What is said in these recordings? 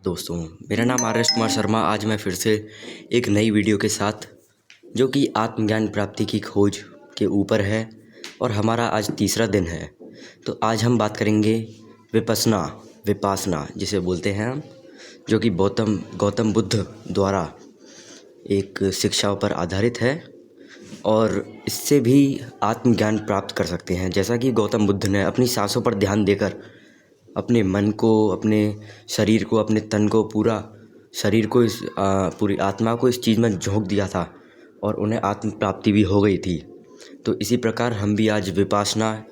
दोस्तों, मेरा नाम आर्यश कुमार शर्मा। आज मैं फिर से एक नई वीडियो के साथ जो कि आत्मज्ञान प्राप्ति की खोज के ऊपर है और हमारा आज तीसरा दिन है। तो आज हम बात करेंगे विपासना जिसे बोलते हैं हम, जो कि गौतम बुद्ध द्वारा एक शिक्षाओं पर आधारित है और इससे भी आत्मज्ञान प्राप्त कर सकते हैं। जैसा कि गौतम बुद्ध ने अपनी सांसों पर ध्यान देकर अपने मन को, अपने शरीर को, अपने तन को, पूरा शरीर को, पूरी आत्मा को इस चीज़ में झोंक दिया था और उन्हें आत्म प्राप्ति भी हो गई थी। तो इसी प्रकार हम भी आज विपासना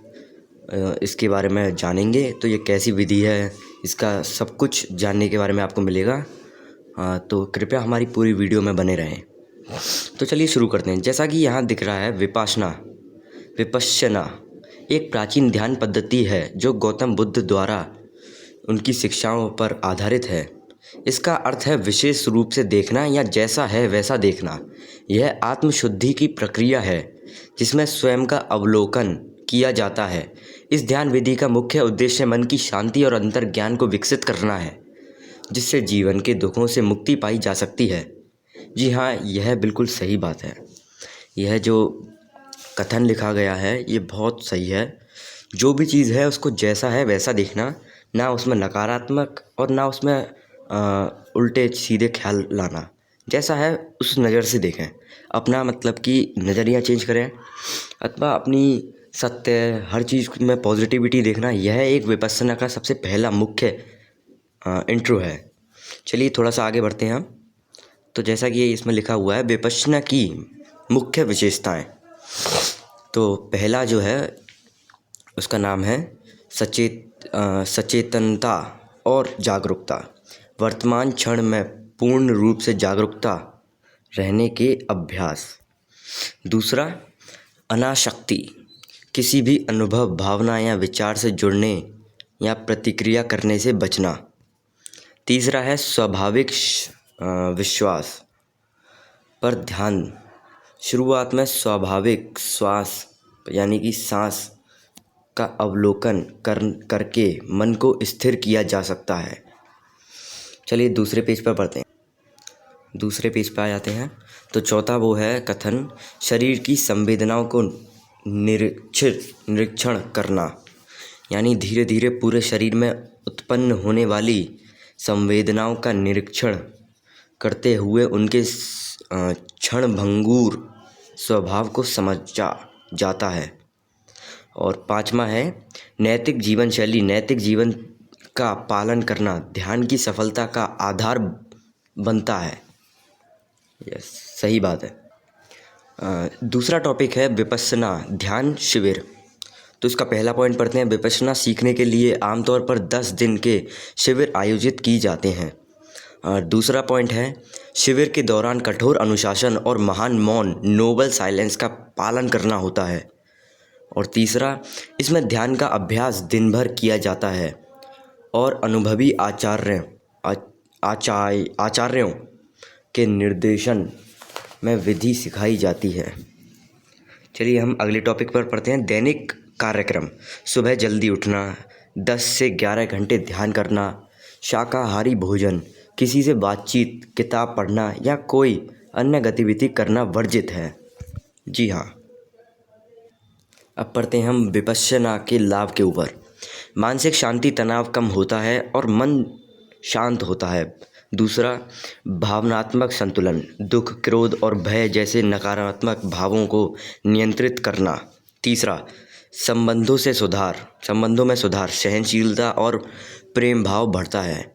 इसके बारे में जानेंगे। तो ये कैसी विधि है, इसका सब कुछ जानने के बारे में आपको मिलेगा। तो कृपया हमारी पूरी वीडियो में बने रहें। तो चलिए शुरू करते हैं। जैसा कि यहाँ दिख रहा है, विपश्यना एक प्राचीन ध्यान पद्धति है जो गौतम बुद्ध द्वारा उनकी शिक्षाओं पर आधारित है। इसका अर्थ है विशेष रूप से देखना या जैसा है वैसा देखना। यह आत्मशुद्धि की प्रक्रिया है जिसमें स्वयं का अवलोकन किया जाता है। इस ध्यान विधि का मुख्य उद्देश्य मन की शांति और अंतर्ज्ञान को विकसित करना है, जिससे जीवन के दुखों से मुक्ति पाई जा सकती है। जी हाँ, यह बिल्कुल सही बात है। यह जो कथन लिखा गया है ये बहुत सही है। जो भी चीज़ है उसको जैसा है वैसा देखना, ना उसमें नकारात्मक और ना उसमें उल्टे सीधे ख्याल लाना। जैसा है उस नज़र से देखें, अपना मतलब कि नज़रिया चेंज करें अथवा अपनी सत्य हर चीज़ में पॉजिटिविटी देखना। यह एक विपश्यना का सबसे पहला मुख्य इंट्रो है। चलिए थोड़ा सा आगे बढ़ते हैं हम। तो जैसा कि इसमें लिखा हुआ है, विपश्यना की मुख्य विशेषताएं। तो पहला जो है उसका नाम है सचेतनता और जागरूकता। वर्तमान क्षण में पूर्ण रूप से जागरूकता रहने के अभ्यास। दूसरा, अनासक्ति, किसी भी अनुभव, भावना या विचार से जुड़ने या प्रतिक्रिया करने से बचना। तीसरा है स्वाभाविक विश्वास पर ध्यान। शुरुआत में स्वाभाविक श्वास यानी कि सांस का अवलोकन करके मन को स्थिर किया जा सकता है। चलिए दूसरे पेज पर पढ़ते हैं। दूसरे पेज पर आ जाते हैं। तो चौथा वो है कथन, शरीर की संवेदनाओं को निरीक्षण करना, यानी धीरे धीरे पूरे शरीर में उत्पन्न होने वाली संवेदनाओं का निरीक्षण करते हुए उनके क्षणभंगुर स्वभाव को समझा जाता है। और पांचवा है नैतिक जीवन शैली। नैतिक जीवन का पालन करना ध्यान की सफलता का आधार बनता है। यस, सही बात है। दूसरा टॉपिक है विपश्यना ध्यान शिविर। तो इसका पहला पॉइंट पढ़ते हैं। विपश्यना सीखने के लिए आमतौर पर 10 दिन के शिविर आयोजित की जाते हैं। दूसरा पॉइंट है, शिविर के दौरान कठोर अनुशासन और महान मौन, नोबल साइलेंस का पालन करना होता है। और तीसरा, इसमें ध्यान का अभ्यास दिन भर किया जाता है और अनुभवी आचार्यों के निर्देशन में विधि सिखाई जाती है। चलिए हम अगले टॉपिक पर पढ़ते हैं। दैनिक कार्यक्रम। सुबह जल्दी उठना, 10 से 11 घंटे ध्यान करना, शाकाहारी भोजन, किसी से बातचीत, किताब पढ़ना या कोई अन्य गतिविधि करना वर्जित है। जी हाँ, अब पढ़ते हैं हम विपश्यना के लाभ के ऊपर। मानसिक शांति, तनाव कम होता है और मन शांत होता है। दूसरा, भावनात्मक संतुलन, दुख, क्रोध और भय जैसे नकारात्मक भावों को नियंत्रित करना। तीसरा, संबंधों में सुधार, सहनशीलता और प्रेम भाव बढ़ता है।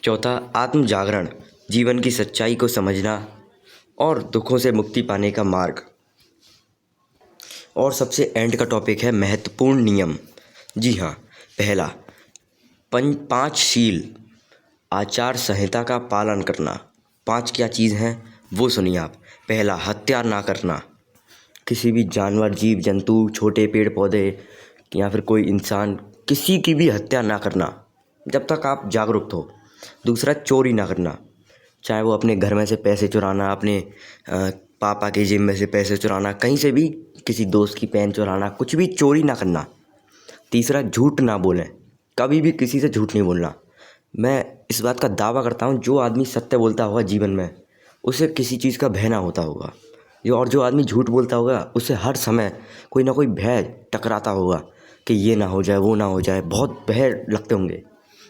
चौथा, आत्म जागरण, जीवन की सच्चाई को समझना और दुखों से मुक्ति पाने का मार्ग। और सबसे एंड का टॉपिक है महत्वपूर्ण नियम। जी हाँ, पहला, पंचशील आचार संहिता का पालन करना। 5 क्या चीज़ हैं वो सुनिए आप। पहला, हत्या ना करना, किसी भी जानवर, जीव जंतु, छोटे पेड़ पौधे या फिर कोई इंसान, किसी की भी हत्या ना करना जब तक आप जागरूक हो। दूसरा, चोरी ना करना, चाहे वो अपने घर में से पैसे चुराना, अपने पापा के जेब में से पैसे चुराना, कहीं से भी किसी दोस्त की पेन चुराना, कुछ भी चोरी ना करना। तीसरा, झूठ ना बोलें, कभी भी किसी से झूठ नहीं बोलना। मैं इस बात का दावा करता हूँ, जो आदमी सत्य बोलता होगा जीवन में, उसे किसी चीज़ का भय ना होता होगा। जो आदमी झूठ बोलता होगा, उसे हर समय कोई ना कोई भय टकराता होगा कि ये ना हो जाए, वो ना हो जाए, बहुत भय लगते होंगे।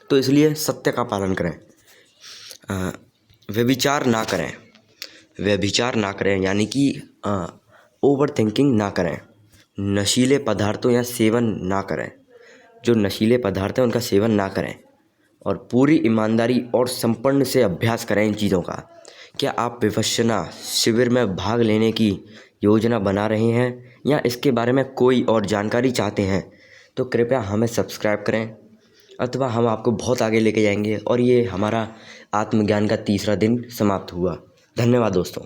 तो इसलिए सत्य का पालन करें। व्यभिचार ना करें। व्यभिचार ना करें यानी कि ओवर थिंकिंग ना करें। नशीले पदार्थों या सेवन ना करें। जो नशीले पदार्थ हैं उनका सेवन ना करें और पूरी ईमानदारी और संपन्न से अभ्यास करें इन चीज़ों का। क्या आप विपश्यना शिविर में भाग लेने की योजना बना रहे हैं या इसके बारे में कोई और जानकारी चाहते हैं, तो कृपया हमें सब्सक्राइब करें, अथवा हम आपको बहुत आगे लेके जाएंगे। और ये हमारा आत्मज्ञान का तीसरा दिन समाप्त हुआ। धन्यवाद दोस्तों।